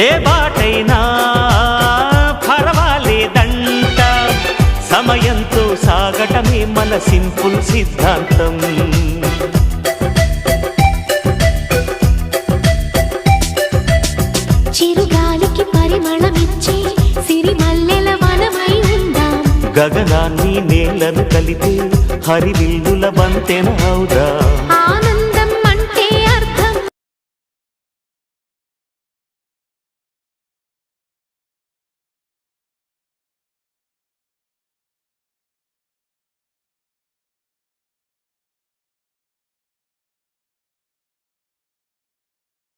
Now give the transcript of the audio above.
ఏ బాటైనా పర్వాలేదంట, సమయంతో సాగటమే మన సింపుల్ సిద్ధాంతం. చిరుగాలికి పరిమళమిచ్చే సిరిమల్లెల వనమై ఉందాం, గగనాన్ని నేలను కలిపే హరివిల్లుల బంతెన అవుదాం.